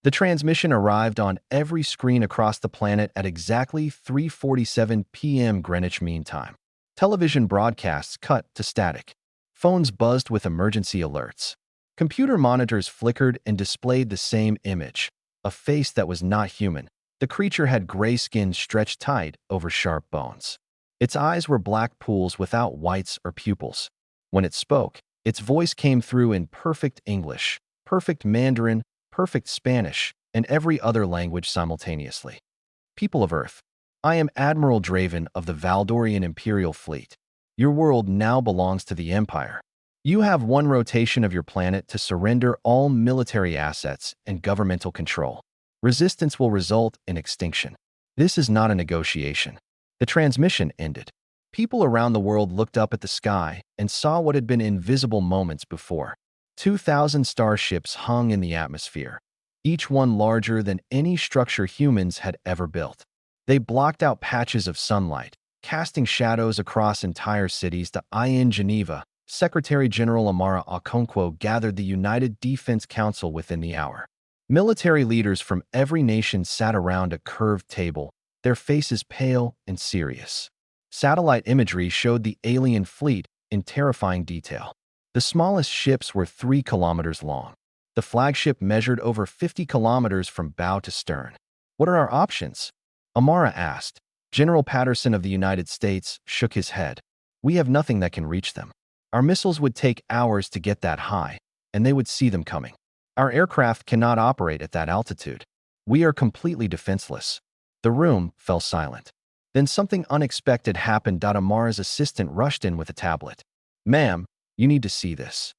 The transmission arrived on every screen across the planet at exactly 3:47 p.m. Greenwich Mean Time. Television broadcasts cut to static. Phones buzzed with emergency alerts. Computer monitors flickered and displayed the same image, a face that was not human. The creature had gray skin stretched tight over sharp bones. Its eyes were black pools without whites or pupils. When it spoke, its voice came through in perfect English, perfect Mandarin, perfect Spanish, and every other language simultaneously. People of Earth, I am Admiral Draven of the Valdorian Imperial Fleet. Your world now belongs to the Empire. You have one rotation of your planet to surrender all military assets and governmental control. Resistance will result in extinction. This is not a negotiation. The transmission ended. People around the world looked up at the sky and saw what had been invisible moments before. 2,000 starships hung in the atmosphere, each one larger than any structure humans had ever built. They blocked out patches of sunlight, casting shadows across entire cities. In Geneva, Secretary General Amara Okonkwo gathered the United Defense Council within the hour. Military leaders from every nation sat around a curved table, their faces pale and serious. Satellite imagery showed the alien fleet in terrifying detail. The smallest ships were 3 kilometers long. The flagship measured over 50 kilometers from bow to stern. What are our options? Amara asked. General Patterson of the United States shook his head. We have nothing that can reach them. Our missiles would take hours to get that high, and they would see them coming. Our aircraft cannot operate at that altitude. We are completely defenseless. The room fell silent. Then something unexpected happened. Amara's assistant rushed in with a tablet. Ma'am, you need to see this.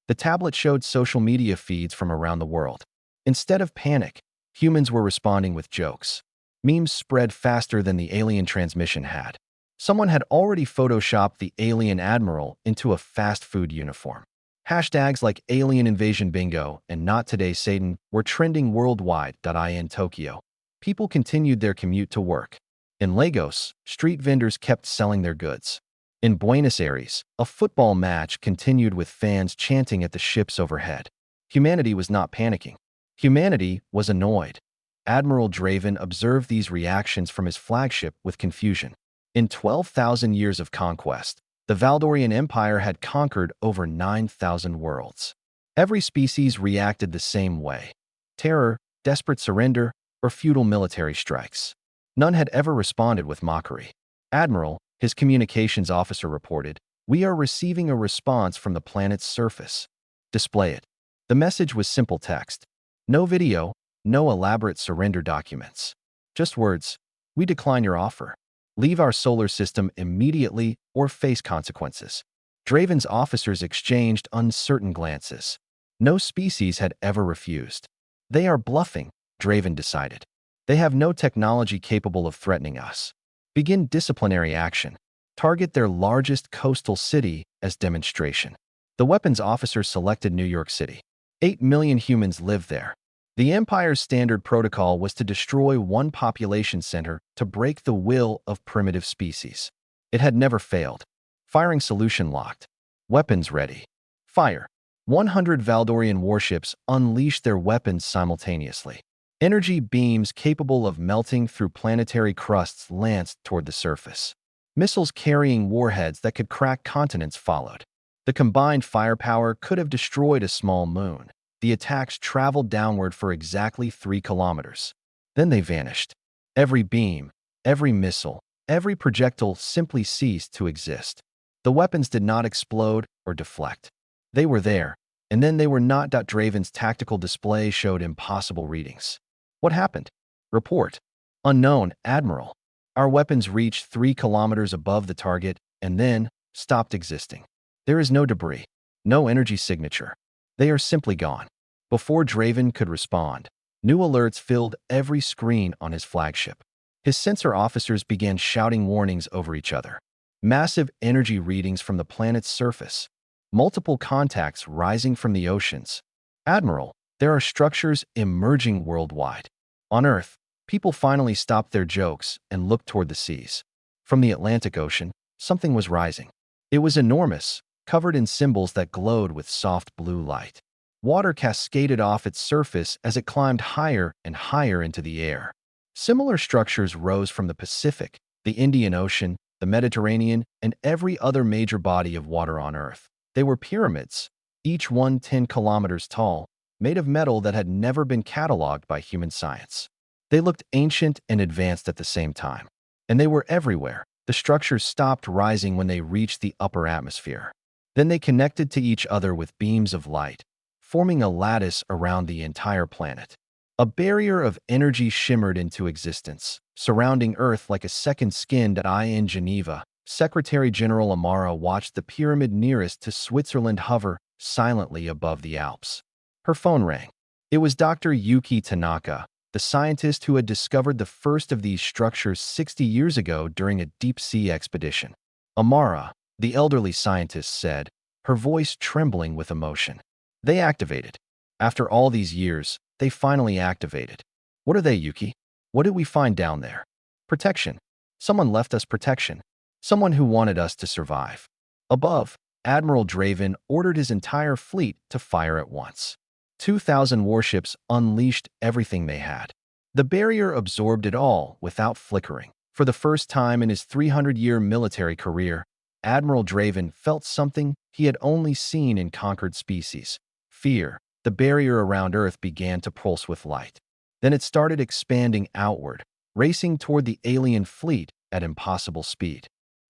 The tablet showed social media feeds from around the world. Instead of panic, humans were responding with jokes. Memes spread faster than the alien transmission had. Someone had already photoshopped the alien admiral into a fast food uniform. Hashtags like Alien Invasion Bingo and Not Today Satan were trending worldwide. In Tokyo, people continued their commute to work. In Lagos, street vendors kept selling their goods. In Buenos Aires, a football match continued with fans chanting at the ships overhead. Humanity was not panicking. Humanity was annoyed. Admiral Draven observed these reactions from his flagship with confusion. In 12,000 years of conquest, the Valdorian Empire had conquered over 9,000 worlds. Every species reacted the same way: terror, desperate surrender, or futile military strikes. None had ever responded with mockery. Admiral, his communications officer reported, we are receiving a response from the planet's surface. Display it. The message was simple text. No video, no elaborate surrender documents. Just words. We decline your offer. Leave our solar system immediately or face consequences. Draven's officers exchanged uncertain glances. No species had ever refused. They are bluffing, Draven decided. They have no technology capable of threatening us. Begin disciplinary action. Target their largest coastal city as demonstration. The weapons officer selected New York City. 8 million humans live there. The Empire's standard protocol was to destroy one population center to break the will of primitive species. It had never failed. Firing solution locked. Weapons ready. Fire. 100 Valdorian warships unleashed their weapons simultaneously. Energy beams capable of melting through planetary crusts lanced toward the surface. Missiles carrying warheads that could crack continents followed. The combined firepower could have destroyed a small moon. The attacks traveled downward for exactly 3 kilometers. Then they vanished. Every beam, every missile, every projectile simply ceased to exist. The weapons did not explode or deflect. They were there, and then they were not. Draven's tactical display showed impossible readings. What happened? Report. Unknown, Admiral. Our weapons reached 3 kilometers above the target and then stopped existing. There is no debris, no energy signature. They are simply gone. Before Draven could respond, new alerts filled every screen on his flagship. His sensor officers began shouting warnings over each other. Massive energy readings from the planet's surface. Multiple contacts rising from the oceans. Admiral, there are structures emerging worldwide. On Earth, people finally stopped their jokes and looked toward the seas. From the Atlantic Ocean, something was rising. It was enormous, covered in symbols that glowed with soft blue light. Water cascaded off its surface as it climbed higher and higher into the air. Similar structures rose from the Pacific, the Indian Ocean, the Mediterranean, and every other major body of water on Earth. They were pyramids, each one 10 kilometers tall, made of metal that had never been cataloged by human science. They looked ancient and advanced at the same time. And they were everywhere. The structures stopped rising when they reached the upper atmosphere. Then they connected to each other with beams of light, forming a lattice around the entire planet. A barrier of energy shimmered into existence, surrounding Earth like a second skin. In Geneva, Secretary General Amara watched the pyramid nearest to Switzerland hover silently above the Alps. Her phone rang. It was Dr. Yuki Tanaka, the scientist who had discovered the first of these structures 60 years ago during a deep-sea expedition. Amara, the elderly scientist, said, her voice trembling with emotion. They activated. After all these years, they finally activated. What are they, Yuki? What did we find down there? Protection. Someone left us protection. Someone who wanted us to survive. Above, Admiral Draven ordered his entire fleet to fire at once. 2,000 warships unleashed everything they had. The barrier absorbed it all without flickering. For the first time in his 300-year military career, Admiral Draven felt something he had only seen in conquered species. Fear. The barrier around Earth began to pulse with light. Then it started expanding outward, racing toward the alien fleet at impossible speed.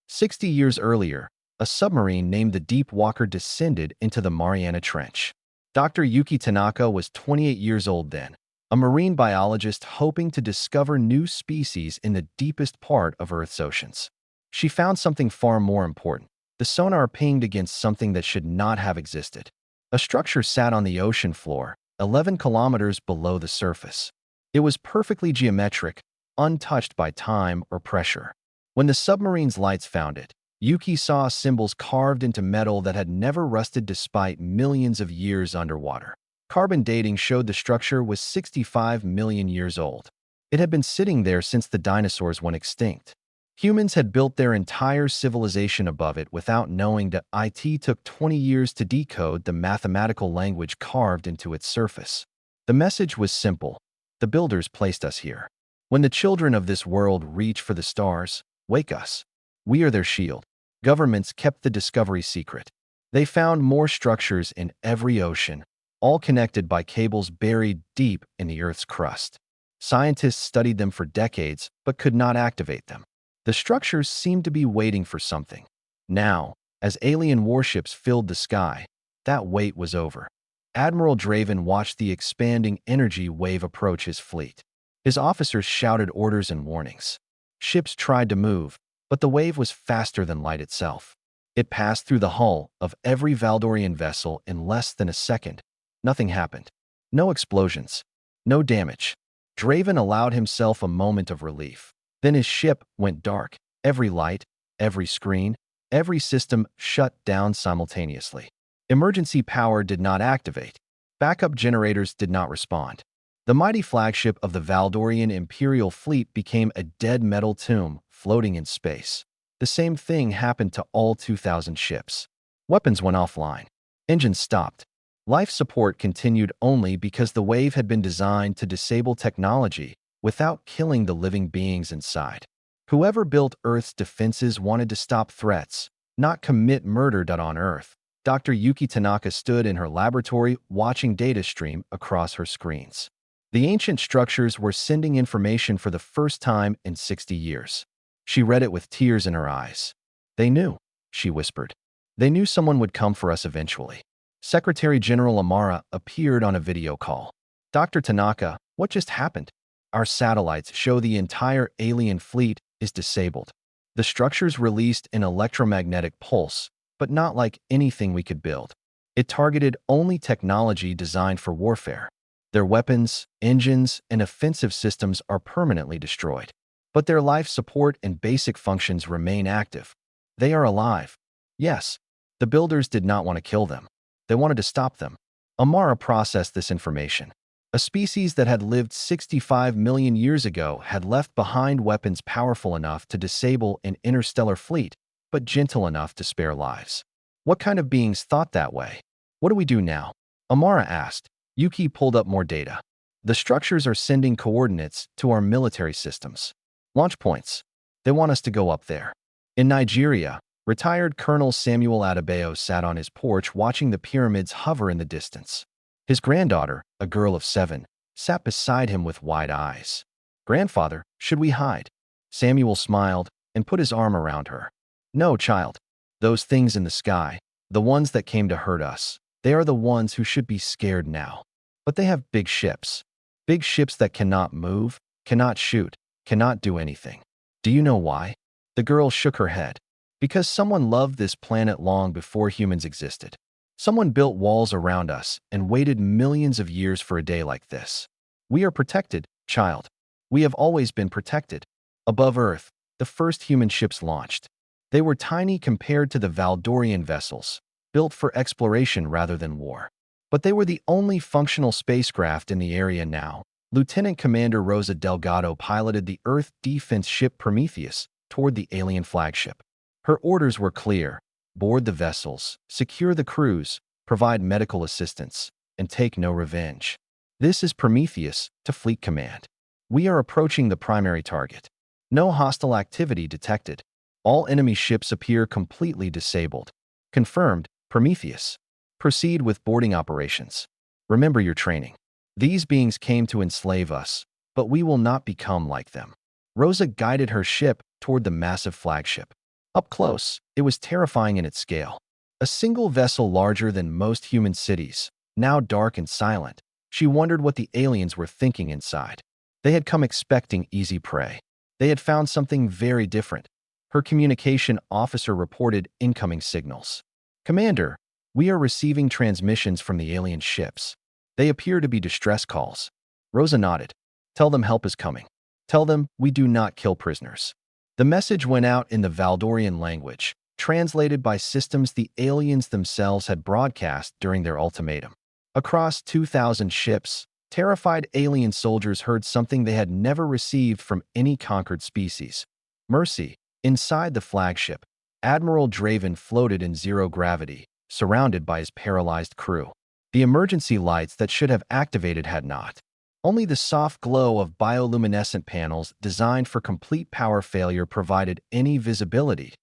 60 years earlier, a submarine named the Deep Walker descended into the Mariana Trench. Dr. Yuki Tanaka was 28 years old then, a marine biologist hoping to discover new species in the deepest part of Earth's oceans. She found something far more important. The sonar pinged against something that should not have existed. A structure sat on the ocean floor, 11 kilometers below the surface. It was perfectly geometric, untouched by time or pressure. When the submarine's lights found it, Yuki saw symbols carved into metal that had never rusted despite millions of years underwater. Carbon dating showed the structure was 65 million years old. It had been sitting there since the dinosaurs went extinct. Humans had built their entire civilization above it without knowing that it took 20 years to decode the mathematical language carved into its surface. The message was simple. The builders placed us here. When the children of this world reach for the stars, wake us. We are their shield. Governments kept the discovery secret. They found more structures in every ocean, all connected by cables buried deep in the Earth's crust. Scientists studied them for decades but could not activate them. The structures seemed to be waiting for something. Now, as alien warships filled the sky, that wait was over. Admiral Draven watched the expanding energy wave approach his fleet. His officers shouted orders and warnings. Ships tried to move, but the wave was faster than light itself. It passed through the hull of every Valdorian vessel in less than a second. Nothing happened. No explosions. No damage. Draven allowed himself a moment of relief. Then his ship went dark. Every light, every screen, every system shut down simultaneously. Emergency power did not activate. Backup generators did not respond. The mighty flagship of the Valdorian Imperial fleet became a dead metal tomb floating in space. The same thing happened to all 2,000 ships. Weapons went offline. Engines stopped. Life support continued only because the wave had been designed to disable technology without killing the living beings inside. Whoever built Earth's defenses wanted to stop threats, not commit murder. On Earth, Dr. Yuki Tanaka stood in her laboratory watching data stream across her screens. The ancient structures were sending information for the first time in 60 years. She read it with tears in her eyes. They knew, she whispered. They knew someone would come for us eventually. Secretary General Amara appeared on a video call. Dr. Tanaka, what just happened? Our satellites show the entire alien fleet is disabled. The structures released an electromagnetic pulse, but not like anything we could build. It targeted only technology designed for warfare. Their weapons, engines, and offensive systems are permanently destroyed. But their life support and basic functions remain active. They are alive. Yes, the builders did not want to kill them. They wanted to stop them. Amara processed this information. A species that had lived 65 million years ago had left behind weapons powerful enough to disable an interstellar fleet, but gentle enough to spare lives. What kind of beings thought that way? What do we do now? Amara asked. Yuki pulled up more data. The structures are sending coordinates to our military systems. Launch points. They want us to go up there. In Nigeria, retired Colonel Samuel Adebayo sat on his porch watching the pyramids hover in the distance. His granddaughter, a girl of 7, sat beside him with wide eyes. Grandfather, should we hide? Samuel smiled and put his arm around her. No, child. Those things in the sky, the ones that came to hurt us, they are the ones who should be scared now. But they have big ships. Big ships that cannot move, cannot shoot, cannot do anything. Do you know why? The girl shook her head. Because someone loved this planet long before humans existed. Someone built walls around us and waited millions of years for a day like this. We are protected, child. We have always been protected. Above Earth, the first human ships launched. They were tiny compared to the Valdorian vessels, built for exploration rather than war. But they were the only functional spacecraft in the area now. Lieutenant Commander Rosa Delgado piloted the Earth defense ship Prometheus toward the alien flagship. Her orders were clear: board the vessels, secure the crews, provide medical assistance, and take no revenge. This is Prometheus to Fleet Command. We are approaching the primary target. No hostile activity detected. All enemy ships appear completely disabled. Confirmed, Prometheus. Proceed with boarding operations. Remember your training. These beings came to enslave us, but we will not become like them. Rosa guided her ship toward the massive flagship. Up close, it was terrifying in its scale. A single vessel larger than most human cities, now dark and silent. She wondered what the aliens were thinking inside. They had come expecting easy prey. They had found something very different. Her communication officer reported incoming signals. Commander, we are receiving transmissions from the alien ships. They appear to be distress calls. Rosa nodded. Tell them help is coming. Tell them we do not kill prisoners. The message went out in the Valdorian language, translated by systems the aliens themselves had broadcast during their ultimatum. Across 2,000 ships, terrified alien soldiers heard something they had never received from any conquered species. Mercy. Inside the flagship, Admiral Draven floated in zero gravity, surrounded by his paralyzed crew. The emergency lights that should have activated had not. Only the soft glow of bioluminescent panels designed for complete power failure provided any visibility.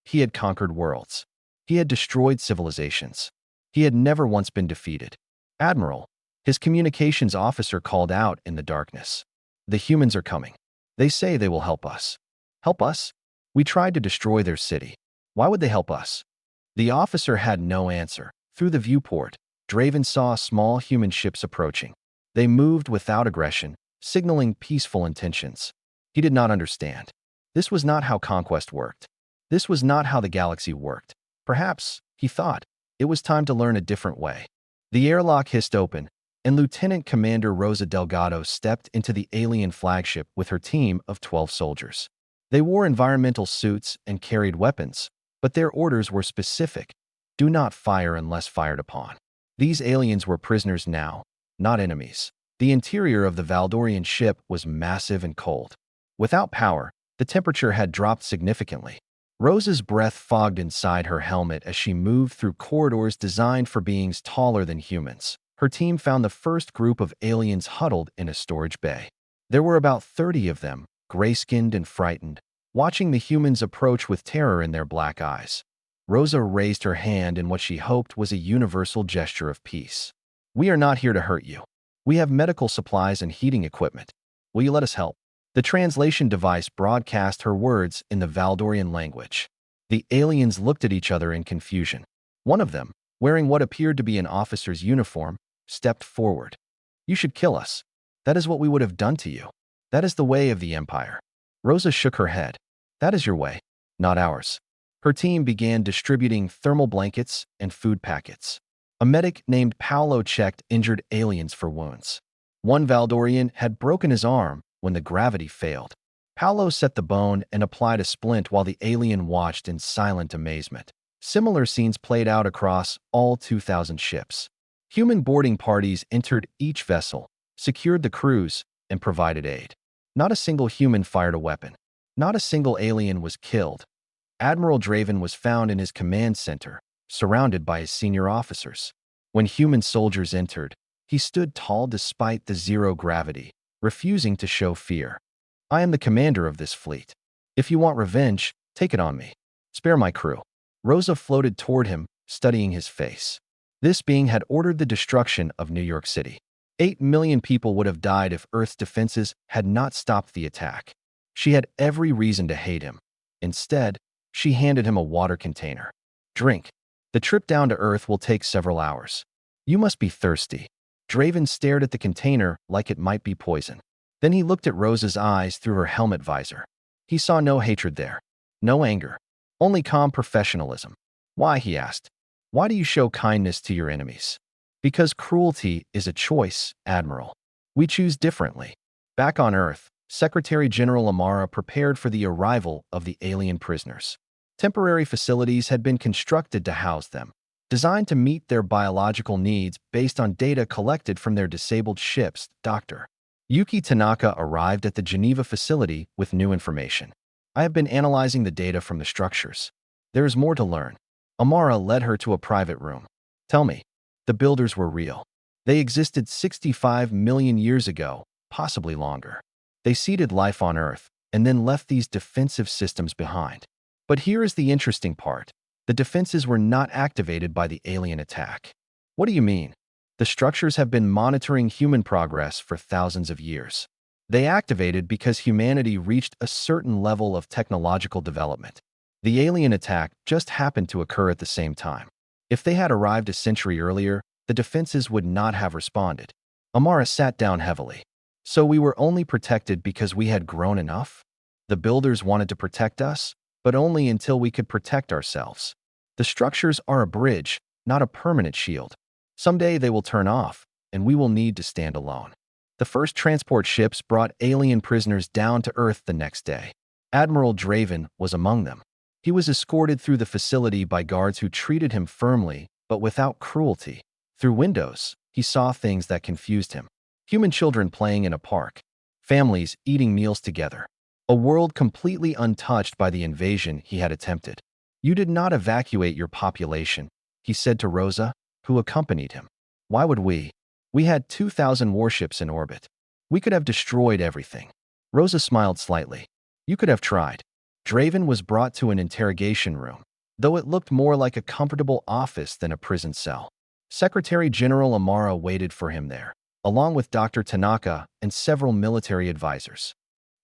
He had conquered worlds. He had destroyed civilizations. He had never once been defeated. Admiral, his communications officer called out in the darkness. The humans are coming. They say they will help us. Help us? We tried to destroy their city. Why would they help us? The officer had no answer. Through the viewport, Draven saw small human ships approaching. They moved without aggression, signaling peaceful intentions. He did not understand. This was not how conquest worked. This was not how the galaxy worked. Perhaps, he thought, it was time to learn a different way. The airlock hissed open, and Lieutenant Commander Rosa Delgado stepped into the alien flagship with her team of 12 soldiers. They wore environmental suits and carried weapons, but their orders were specific. Do not fire unless fired upon. These aliens were prisoners now, not enemies. The interior of the Valdorian ship was massive and cold. Without power, the temperature had dropped significantly. Rosa's breath fogged inside her helmet as she moved through corridors designed for beings taller than humans. Her team found the first group of aliens huddled in a storage bay. There were about 30 of them, gray-skinned and frightened, watching the humans approach with terror in their black eyes. Rosa raised her hand in what she hoped was a universal gesture of peace. We are not here to hurt you. We have medical supplies and heating equipment. Will you let us help? The translation device broadcast her words in the Valdorian language. The aliens looked at each other in confusion. One of them, wearing what appeared to be an officer's uniform, stepped forward. You should kill us. That is what we would have done to you. That is the way of the Empire. Rosa shook her head. That is your way, not ours. Her team began distributing thermal blankets and food packets. A medic named Paolo checked injured aliens for wounds. One Valdorian had broken his arm when the gravity failed. Paolo set the bone and applied a splint while the alien watched in silent amazement. Similar scenes played out across all 2,000 ships. Human boarding parties entered each vessel, secured the crews, and provided aid. Not a single human fired a weapon. Not a single alien was killed. Admiral Draven was found in his command center, surrounded by his senior officers. When human soldiers entered, he stood tall despite the zero gravity, refusing to show fear. I am the commander of this fleet. If you want revenge, take it on me. Spare my crew. Rosa floated toward him, studying his face. This being had ordered the destruction of New York City. 8 million people would have died if Earth's defenses had not stopped the attack. She had every reason to hate him. Instead, she handed him a water container. Drink. The trip down to Earth will take several hours. You must be thirsty. Draven stared at the container like it might be poison. Then he looked at Rosa's eyes through her helmet visor. He saw no hatred there, no anger, only calm professionalism. Why, he asked. Why do you show kindness to your enemies? Because cruelty is a choice, Admiral. We choose differently. Back on Earth, Secretary General Amara prepared for the arrival of the alien prisoners. Temporary facilities had been constructed to house them, designed to meet their biological needs based on data collected from their disabled ships. Dr. Yuki Tanaka arrived at the Geneva facility with new information. I have been analyzing the data from the structures. There is more to learn. Amara led her to a private room. Tell me, the builders were real. They existed 65 million years ago, possibly longer. They seeded life on Earth and then left these defensive systems behind. But here is the interesting part. The defenses were not activated by the alien attack. What do you mean? The structures have been monitoring human progress for thousands of years. They activated because humanity reached a certain level of technological development. The alien attack just happened to occur at the same time. If they had arrived a century earlier, the defenses would not have responded. Amara sat down heavily. So we were only protected because we had grown enough? The builders wanted to protect us, but only until we could protect ourselves. The structures are a bridge, not a permanent shield. Someday they will turn off, and we will need to stand alone. The first transport ships brought alien prisoners down to Earth the next day. Admiral Draven was among them. He was escorted through the facility by guards who treated him firmly, but without cruelty. Through windows, he saw things that confused him. Human children playing in a park. Families eating meals together. A world completely untouched by the invasion he had attempted. You did not evacuate your population, he said to Rosa, who accompanied him. Why would we? We had 2,000 warships in orbit. We could have destroyed everything. Rosa smiled slightly. You could have tried. Draven was brought to an interrogation room, though it looked more like a comfortable office than a prison cell. Secretary General Amara waited for him there, along with Dr. Tanaka and several military advisors.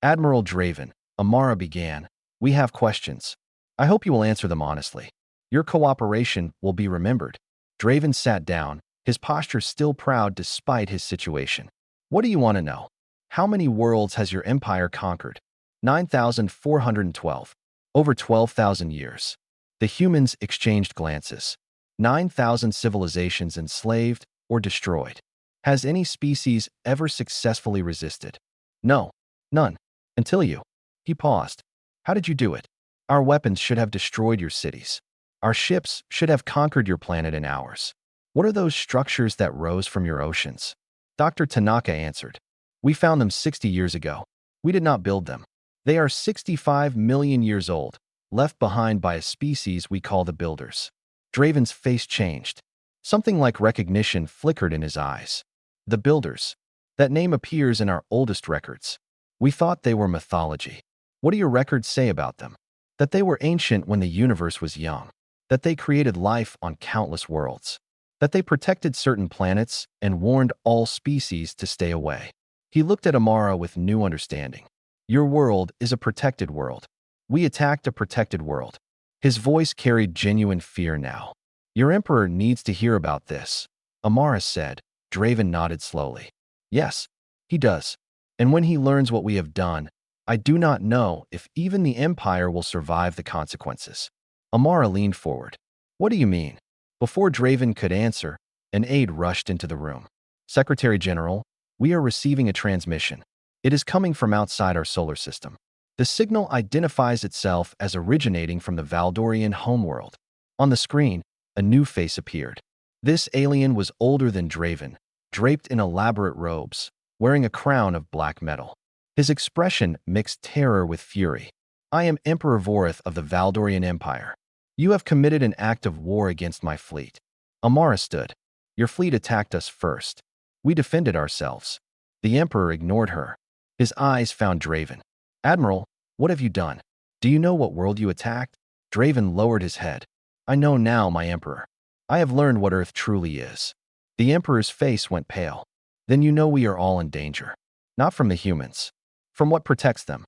Admiral Draven, Amara began, we have questions. I hope you will answer them honestly. Your cooperation will be remembered. Draven sat down, his posture still proud despite his situation. What do you want to know? How many worlds has your empire conquered? 9,412. Over 12,000 years. The humans exchanged glances. 9,000 civilizations enslaved or destroyed. Has any species ever successfully resisted? No, none. Until you. He paused. How did you do it? Our weapons should have destroyed your cities. Our ships should have conquered your planet in hours. What are those structures that rose from your oceans? Dr. Tanaka answered. We found them 60 years ago. We did not build them. They are 65 million years old, left behind by a species we call the builders. Draven's face changed. Something like recognition flickered in his eyes. The builders. That name appears in our oldest records. We thought they were mythology. What do your records say about them? That they were ancient when the universe was young. That they created life on countless worlds. That they protected certain planets and warned all species to stay away. He looked at Amara with new understanding. Your world is a protected world. We attacked a protected world. His voice carried genuine fear now. Your emperor needs to hear about this, Amara said. Draven nodded slowly. Yes, he does. And when he learns what we have done, I do not know if even the Empire will survive the consequences. Amara leaned forward. What do you mean? Before Draven could answer, an aide rushed into the room. Secretary General, we are receiving a transmission. It is coming from outside our solar system. The signal identifies itself as originating from the Valdorian homeworld. On the screen, a new face appeared. This alien was older than Draven, draped in elaborate robes, wearing a crown of black metal. His expression mixed terror with fury. I am Emperor Vorith of the Valdorian Empire. You have committed an act of war against my fleet. Amara stood. Your fleet attacked us first. We defended ourselves. The Emperor ignored her. His eyes found Draven. Admiral, what have you done? Do you know what world you attacked? Draven lowered his head. I know now, my Emperor. I have learned what Earth truly is. The Emperor's face went pale. Then you know we are all in danger. Not from the humans. From what protects them.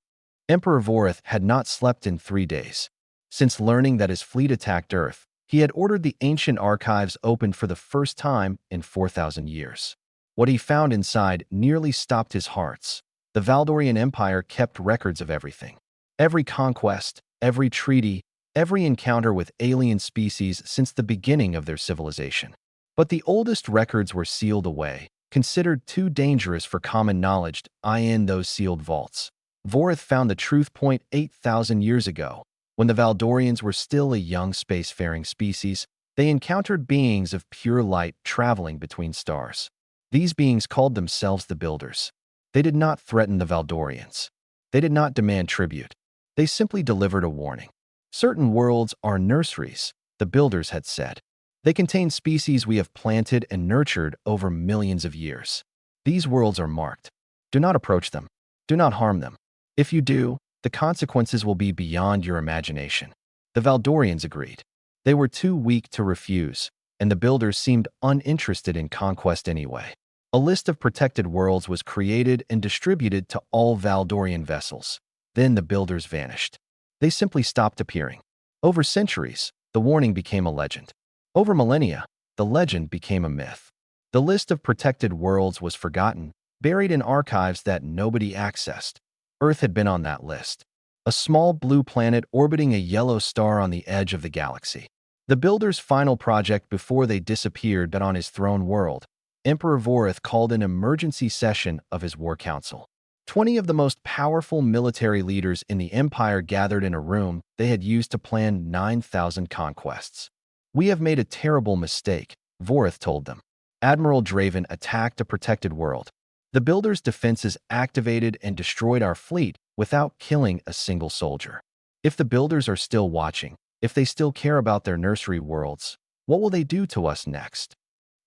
Emperor Vorith had not slept in 3 days. Since learning that his fleet attacked Earth, he had ordered the ancient archives opened for the first time in 4,000 years. What he found inside nearly stopped his hearts. The Valdorian Empire kept records of everything. Every conquest, every treaty, every encounter with alien species since the beginning of their civilization. But the oldest records were sealed away, considered too dangerous for common knowledge in those sealed vaults. Vorith found the truth point 8,000 years ago. When the Valdorians were still a young spacefaring species, they encountered beings of pure light traveling between stars. These beings called themselves the Builders. They did not threaten the Valdorians. They did not demand tribute. They simply delivered a warning. Certain worlds are nurseries, the Builders had said. They contain species we have planted and nurtured over millions of years. These worlds are marked. Do not approach them. Do not harm them. If you do, the consequences will be beyond your imagination. The Valdorians agreed. They were too weak to refuse, and the Builders seemed uninterested in conquest anyway. A list of protected worlds was created and distributed to all Valdorian vessels. Then the Builders vanished. They simply stopped appearing. Over centuries, the warning became a legend. Over millennia, the legend became a myth. The list of protected worlds was forgotten, buried in archives that nobody accessed. Earth had been on that list. A small blue planet orbiting a yellow star on the edge of the galaxy. The Builders' final project before they disappeared, but on his throne world, Emperor Vorith called an emergency session of his war council. 20 of the most powerful military leaders in the Empire gathered in a room they had used to plan 9,000 conquests. We have made a terrible mistake, Vorith told them. Admiral Draven attacked a protected world. The Builders' defenses activated and destroyed our fleet without killing a single soldier. If the Builders are still watching, if they still care about their nursery worlds, what will they do to us next?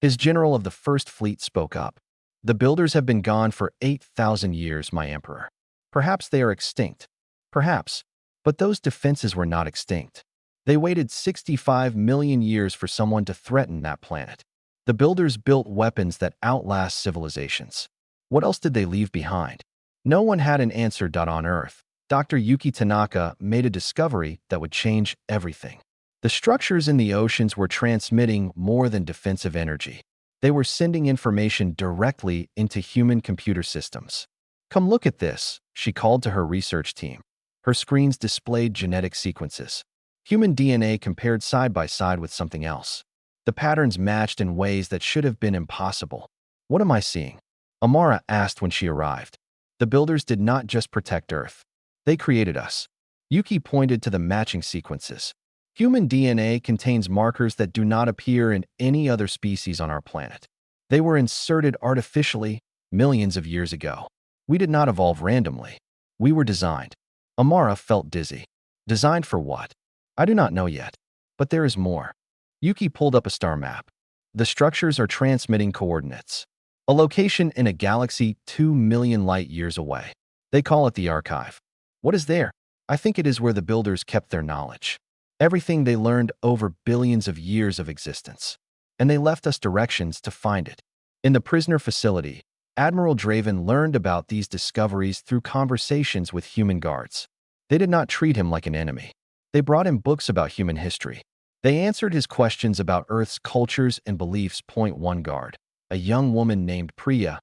His general of the First Fleet spoke up. The Builders have been gone for 8,000 years, my Emperor. Perhaps they are extinct. Perhaps. But those defenses were not extinct. They waited 65 million years for someone to threaten that planet. The Builders built weapons that outlast civilizations. What else did they leave behind? No one had an answer. On Earth, Dr. Yuki Tanaka made a discovery that would change everything. The structures in the oceans were transmitting more than defensive energy. They were sending information directly into human computer systems. Come look at this, she called to her research team. Her screens displayed genetic sequences. Human DNA compared side by side with something else. The patterns matched in ways that should have been impossible. What am I seeing? Amara asked when she arrived. The Builders did not just protect Earth. They created us. Yuki pointed to the matching sequences. Human DNA contains markers that do not appear in any other species on our planet. They were inserted artificially millions of years ago. We did not evolve randomly. We were designed. Amara felt dizzy. Designed for what? I do not know yet. But there is more. Yuki pulled up a star map. The structures are transmitting coordinates. A location in a galaxy 2 million light-years away. They call it the archive. What is there? I think it is where the Builders kept their knowledge. Everything they learned over billions of years of existence. And they left us directions to find it. In the prisoner facility, Admiral Draven learned about these discoveries through conversations with human guards. They did not treat him like an enemy. They brought him books about human history. They answered his questions about Earth's cultures and beliefs. One guard, a young woman named Priya,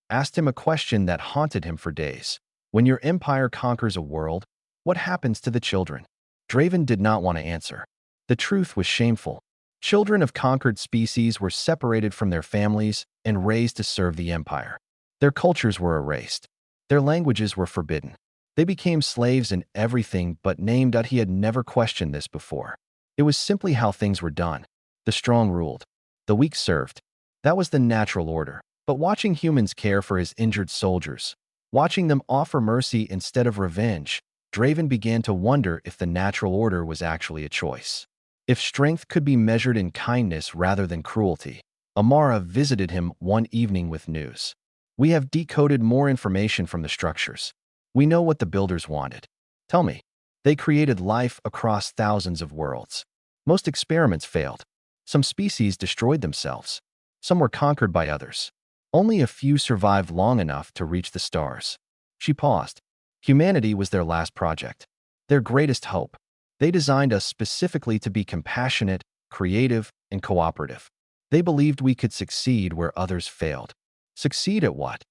asked him a question that haunted him for days. When your empire conquers a world, what happens to the children? Draven did not want to answer. The truth was shameful. Children of conquered species were separated from their families and raised to serve the empire. Their cultures were erased. Their languages were forbidden. They became slaves in everything but name. He had never questioned this before. It was simply how things were done. The strong ruled. The weak served. That was the natural order. But watching humans care for his injured soldiers, watching them offer mercy instead of revenge, Draven began to wonder if the natural order was actually a choice. If strength could be measured in kindness rather than cruelty. Amara visited him one evening with news. We have decoded more information from the structures. We know what the builders wanted. Tell me, they created life across thousands of worlds. Most experiments failed. Some species destroyed themselves. Some were conquered by others. Only a few survived long enough to reach the stars. She paused. Humanity was their last project, their greatest hope. They designed us specifically to be compassionate, creative, and cooperative. They believed we could succeed where others failed. Succeed at what?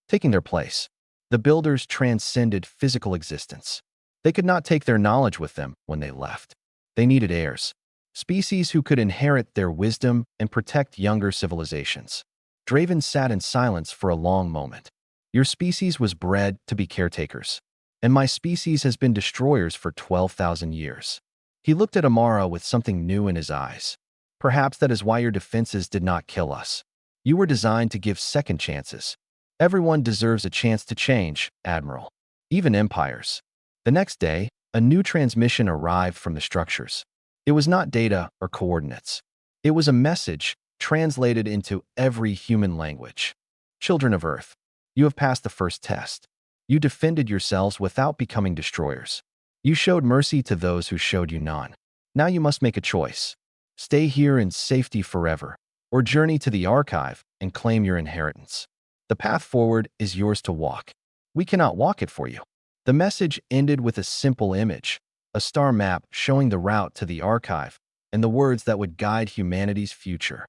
Taking their place. The builders transcended physical existence. They could not take their knowledge with them when they left. They needed heirs, species who could inherit their wisdom and protect younger civilizations. Draven sat in silence for a long moment. Your species was bred to be caretakers, and my species has been destroyers for 12,000 years. He looked at Amara with something new in his eyes. Perhaps that is why your defenses did not kill us. You were designed to give second chances. Everyone deserves a chance to change, Admiral. Even empires. The next day, a new transmission arrived from the structures. It was not data or coordinates. It was a message translated into every human language. Children of Earth, you have passed the first test. You defended yourselves without becoming destroyers. You showed mercy to those who showed you none. Now you must make a choice. Stay here in safety forever, or journey to the archive and claim your inheritance. The path forward is yours to walk. We cannot walk it for you. The message ended with a simple image, a star map showing the route to the archive and the words that would guide humanity's future.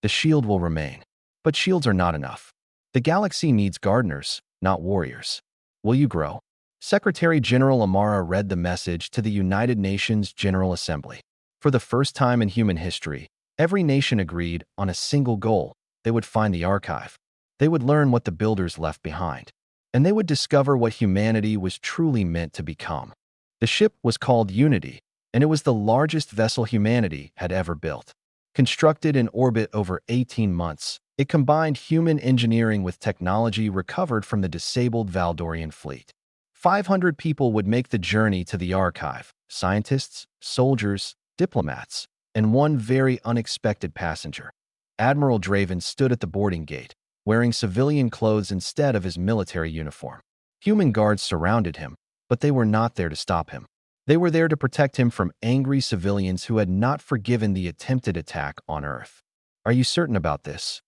The shield will remain, but shields are not enough. The galaxy needs gardeners, not warriors. Will you grow? Secretary General Amara read the message to the United Nations General Assembly. For the first time in human history, every nation agreed on a single goal. They would find the archive. They would learn what the builders left behind. And they would discover what humanity was truly meant to become. The ship was called Unity, and it was the largest vessel humanity had ever built. Constructed in orbit over 18 months, it combined human engineering with technology recovered from the disabled Valdorian fleet. 500 people would make the journey to the archive: scientists, soldiers, diplomats, and one very unexpected passenger. Admiral Draven stood at the boarding gate, wearing civilian clothes instead of his military uniform. Human guards surrounded him, but they were not there to stop him. They were there to protect him from angry civilians who had not forgiven the attempted attack on Earth. Are you certain about this?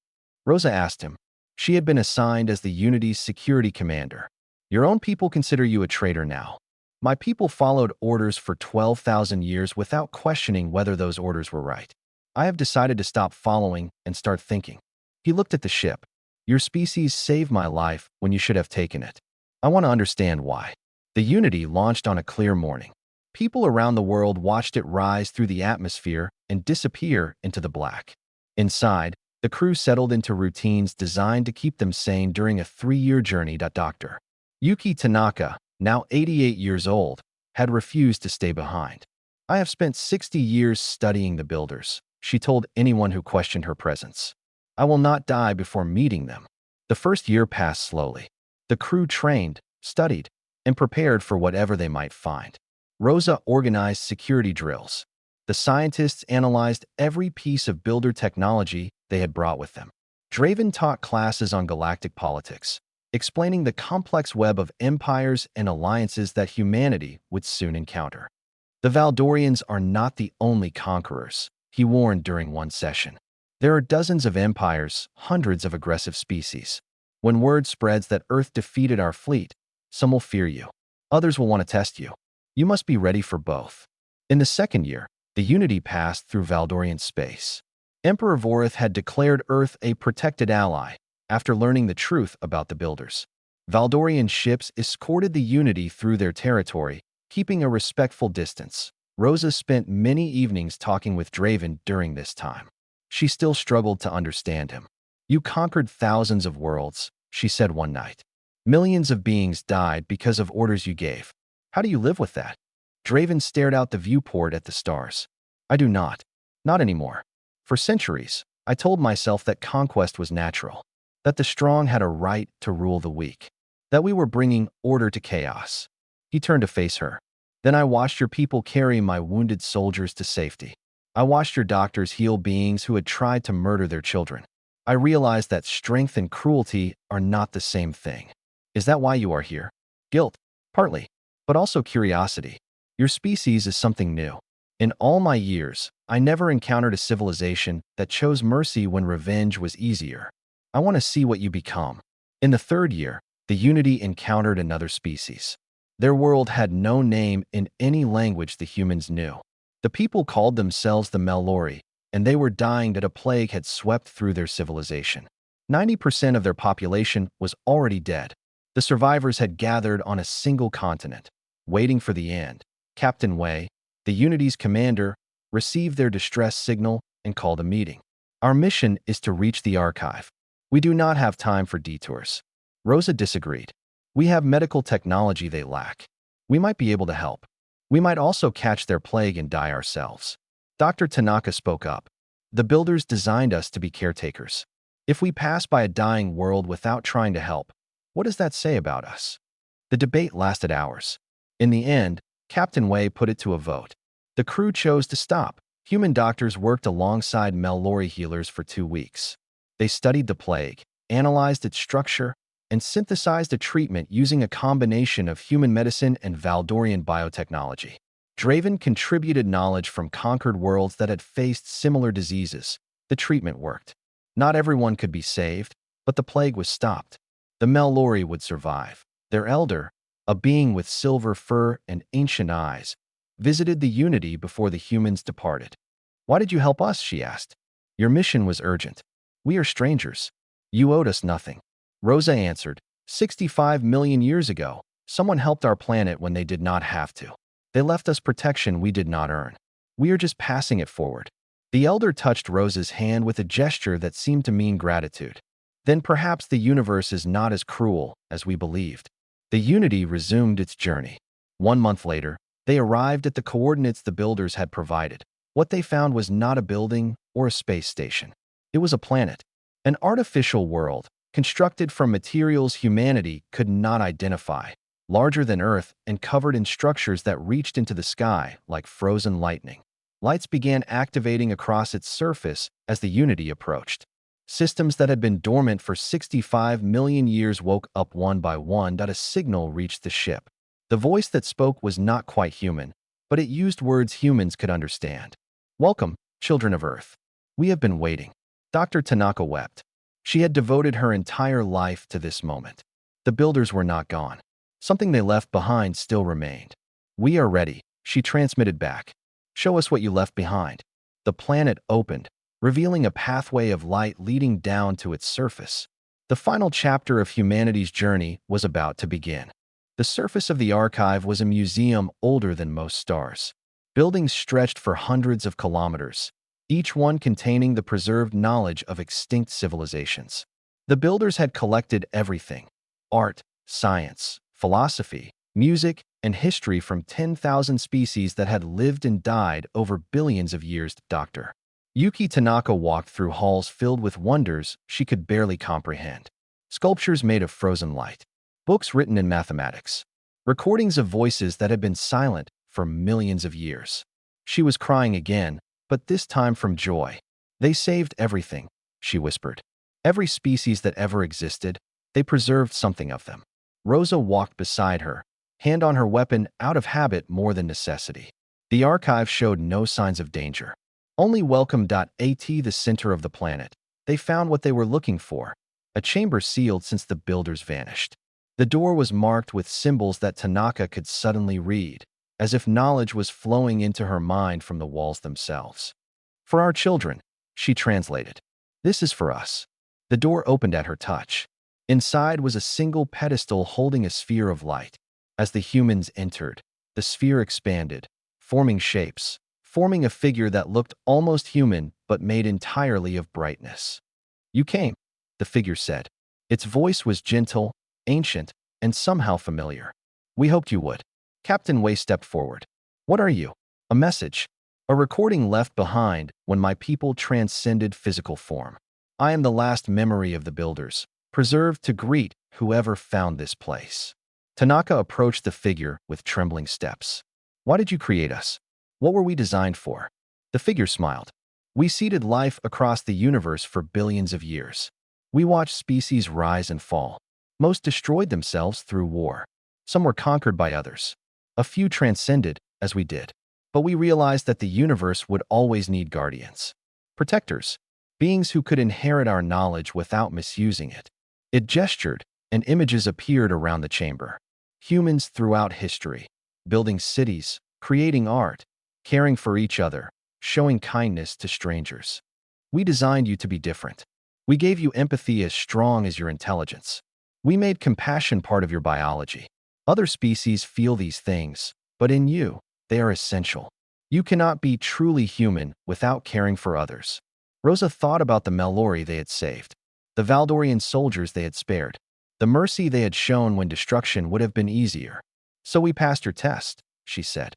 Rosa asked him. She had been assigned as the Unity's security commander. Your own people consider you a traitor now. My people followed orders for 12,000 years without questioning whether those orders were right. I have decided to stop following and start thinking. He looked at the ship. Your species saved my life when you should have taken it. I want to understand why. The Unity launched on a clear morning. People around the world watched it rise through the atmosphere and disappear into the black. Inside, the crew settled into routines designed to keep them sane during a 3-year journey. Dr. Yuki Tanaka, now 88 years old, had refused to stay behind. I have spent 60 years studying the builders, she told anyone who questioned her presence. I will not die before meeting them. The first year passed slowly. The crew trained, studied, and prepared for whatever they might find. Rosa organized security drills. The scientists analyzed every piece of builder technology they had brought with them. Draven taught classes on galactic politics, explaining the complex web of empires and alliances that humanity would soon encounter. The Valdorians are not the only conquerors, he warned during one session. There are dozens of empires, hundreds of aggressive species. When word spreads that Earth defeated our fleet, some will fear you. Others will want to test you. You must be ready for both. In the second year, the Unity passed through Valdorian space. Emperor Vorith had declared Earth a protected ally after learning the truth about the builders. Valdorian ships escorted the Unity through their territory, keeping a respectful distance. Rosa spent many evenings talking with Draven during this time. She still struggled to understand him. You conquered thousands of worlds, she said one night. Millions of beings died because of orders you gave. How do you live with that? Draven stared out the viewport at the stars. I do not. Not anymore. For centuries, I told myself that conquest was natural, that the strong had a right to rule the weak, that we were bringing order to chaos. He turned to face her. Then I watched your people carry my wounded soldiers to safety. I watched your doctors heal beings who had tried to murder their children. I realized that strength and cruelty are not the same thing. Is that why you are here? Guilt, partly, but also curiosity. Your species is something new. In all my years, I never encountered a civilization that chose mercy when revenge was easier. I want to see what you become. In the third year, the Unity encountered another species. Their world had no name in any language the humans knew. The people called themselves the Melori, and they were dying that a plague had swept through their civilization. 90% of their population was already dead. The survivors had gathered on a single continent, waiting for the end. Captain Wei, the Unity's commander, received their distress signal and called a meeting. Our mission is to reach the archive. We do not have time for detours. Rosa disagreed. We have medical technology they lack. We might be able to help. We might also catch their plague and die ourselves. Dr. Tanaka spoke up. The builders designed us to be caretakers. If we pass by a dying world without trying to help, what does that say about us? The debate lasted hours. In the end, Captain Wei put it to a vote. The crew chose to stop. Human doctors worked alongside Melori healers for 2 weeks. They studied the plague, analyzed its structure, and synthesized a treatment using a combination of human medicine and Valdorian biotechnology. Draven contributed knowledge from conquered worlds that had faced similar diseases. The treatment worked. Not everyone could be saved, but the plague was stopped. The Melori would survive. Their elder, a being with silver fur and ancient eyes, visited the Unity before the humans departed. Why did you help us? She asked. Your mission was urgent. We are strangers. You owed us nothing. Rosa answered, 65 million years ago, someone helped our planet when they did not have to. They left us protection we did not earn. We are just passing it forward. The elder touched Rosa's hand with a gesture that seemed to mean gratitude. Then perhaps the universe is not as cruel as we believed. The Unity resumed its journey. 1 month later, they arrived at the coordinates the builders had provided. What they found was not a building or a space station. It was a planet, an artificial world, constructed from materials humanity could not identify, larger than Earth and covered in structures that reached into the sky like frozen lightning. Lights began activating across its surface as the Unity approached. Systems that had been dormant for 65 million years woke up one by one. A signal reached the ship. The voice that spoke was not quite human, but it used words humans could understand. Welcome, children of Earth. We have been waiting. Dr. Tanaka wept. She had devoted her entire life to this moment. The builders were not gone. Something they left behind still remained. We are ready, she transmitted back. Show us what you left behind. The planet opened, revealing a pathway of light leading down to its surface. The final chapter of humanity's journey was about to begin. The surface of the archive was a museum older than most stars. Buildings stretched for hundreds of kilometers, each one containing the preserved knowledge of extinct civilizations. The builders had collected everything: art, science, philosophy, music, and history from 10,000 species that had lived and died over billions of years. Dr. Yuki Tanaka walked through halls filled with wonders she could barely comprehend. Sculptures made of frozen light, books written in mathematics, recordings of voices that had been silent for millions of years. She was crying again, but this time from joy. They saved everything, she whispered. Every species that ever existed, they preserved something of them. Rosa walked beside her, hand on her weapon out of habit more than necessity. The archive showed no signs of danger. Only welcome. At the center of the planet, they found what they were looking for, a chamber sealed since the builders vanished. The door was marked with symbols that Tanaka could suddenly read, as if knowledge was flowing into her mind from the walls themselves. For our children, she translated. This is for us. The door opened at her touch. Inside was a single pedestal holding a sphere of light. As the humans entered, the sphere expanded, forming shapes, forming a figure that looked almost human but made entirely of brightness. You came, the figure said. Its voice was gentle, ancient, and somehow familiar. We hoped you would. Captain Wei stepped forward. What are you? A message. A recording left behind when my people transcended physical form. I am the last memory of the builders, preserved to greet whoever found this place. Tanaka approached the figure with trembling steps. Why did you create us? What were we designed for? The figure smiled. We seeded life across the universe for billions of years. We watched species rise and fall. Most destroyed themselves through war. Some were conquered by others. A few transcended, as we did. But we realized that the universe would always need guardians. Protectors. Beings who could inherit our knowledge without misusing it. It gestured, and images appeared around the chamber. Humans throughout history. Building cities, creating art, caring for each other, showing kindness to strangers. We designed you to be different. We gave you empathy as strong as your intelligence. We made compassion part of your biology. Other species feel these things, but in you, they are essential. You cannot be truly human without caring for others. Rosa thought about the Melori they had saved, the Valdorian soldiers they had spared, the mercy they had shown when destruction would have been easier. So we passed your test, she said.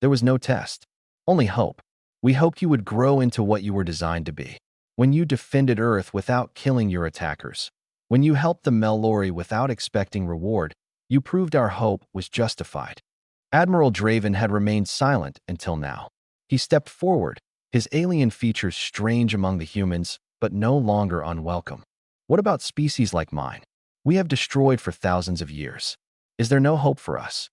There was no test, only hope. We hoped you would grow into what you were designed to be. When you defended Earth without killing your attackers, when you helped the Melori without expecting reward, you proved our hope was justified. Admiral Draven had remained silent until now. He stepped forward, his alien features strange among the humans, but no longer unwelcome. What about species like mine? We have destroyed for thousands of years. Is there no hope for us?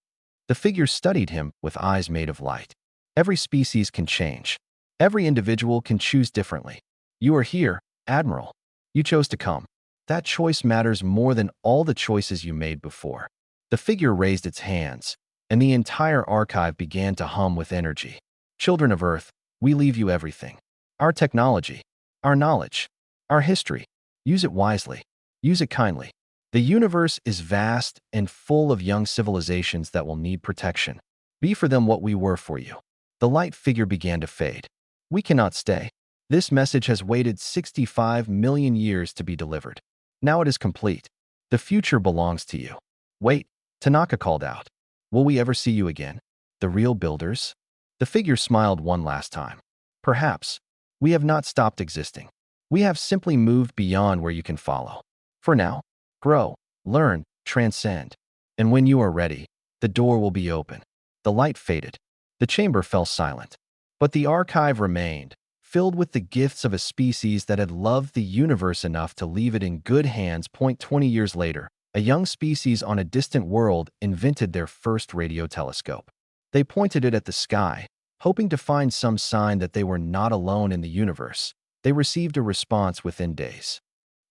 The figure studied him with eyes made of light. Every species can change. Every individual can choose differently. You are here, Admiral. You chose to come. That choice matters more than all the choices you made before. The figure raised its hands, and the entire archive began to hum with energy. Children of Earth, we leave you everything. Our technology, our knowledge, our history. Use it wisely. Use it kindly. The universe is vast and full of young civilizations that will need protection. Be for them what we were for you. The light figure began to fade. We cannot stay. This message has waited 65 million years to be delivered. Now it is complete. The future belongs to you. Wait, Tanaka called out. Will we ever see you again? The real builders? The figure smiled one last time. Perhaps. We have not stopped existing. We have simply moved beyond where you can follow. For now, grow, learn, transcend. And when you are ready, the door will be open. The light faded. The chamber fell silent. But the archive remained, filled with the gifts of a species that had loved the universe enough to leave it in good hands. 20 years later, a young species on a distant world invented their first radio telescope. They pointed it at the sky, hoping to find some sign that they were not alone in the universe. They received a response within days.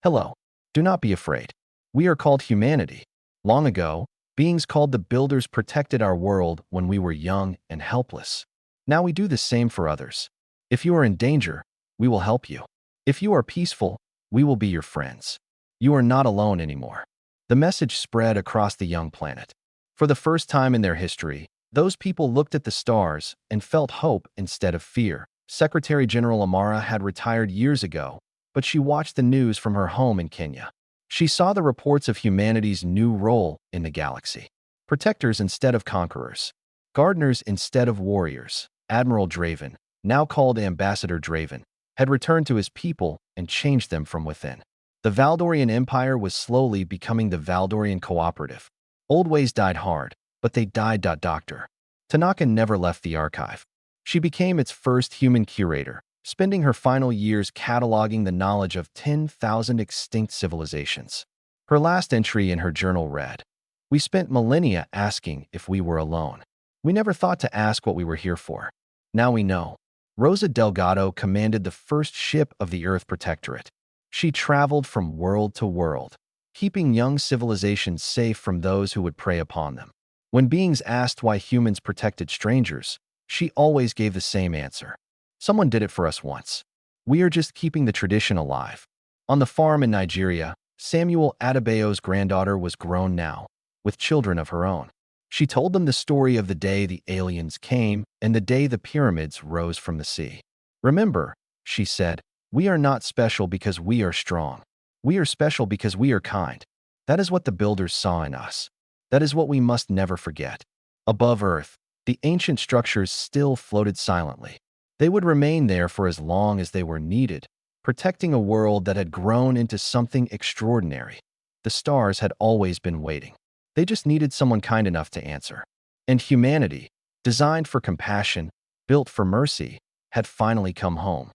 Hello. Do not be afraid. We are called humanity. Long ago, beings called the builders protected our world when we were young and helpless. Now we do the same for others. If you are in danger, we will help you. If you are peaceful, we will be your friends. You are not alone anymore. The message spread across the young planet. For the first time in their history, those people looked at the stars and felt hope instead of fear. Secretary General Amara had retired years ago, but she watched the news from her home in Kenya. She saw the reports of humanity's new role in the galaxy. Protectors instead of conquerors. Gardeners instead of warriors. Admiral Draven, now called Ambassador Draven, had returned to his people and changed them from within. The Valdorian Empire was slowly becoming the Valdorian Cooperative. Old ways died hard, but they died. Dr. Tanaka never left the archive. She became its first human curator, spending her final years cataloging the knowledge of 10,000 extinct civilizations. Her last entry in her journal read, "We spent millennia asking if we were alone. We never thought to ask what we were here for. Now we know." Rosa Delgado commanded the first ship of the Earth Protectorate. She traveled from world to world, keeping young civilizations safe from those who would prey upon them. When beings asked why humans protected strangers, she always gave the same answer. Someone did it for us once. We are just keeping the tradition alive. On the farm in Nigeria, Samuel Adebayo's granddaughter was grown now, with children of her own. She told them the story of the day the aliens came and the day the pyramids rose from the sea. "Remember," she said, "we are not special because we are strong. We are special because we are kind. That is what the builders saw in us. That is what we must never forget." Above Earth, the ancient structures still floated silently. They would remain there for as long as they were needed, protecting a world that had grown into something extraordinary. The stars had always been waiting. They just needed someone kind enough to answer. And humanity, designed for compassion, built for mercy, had finally come home.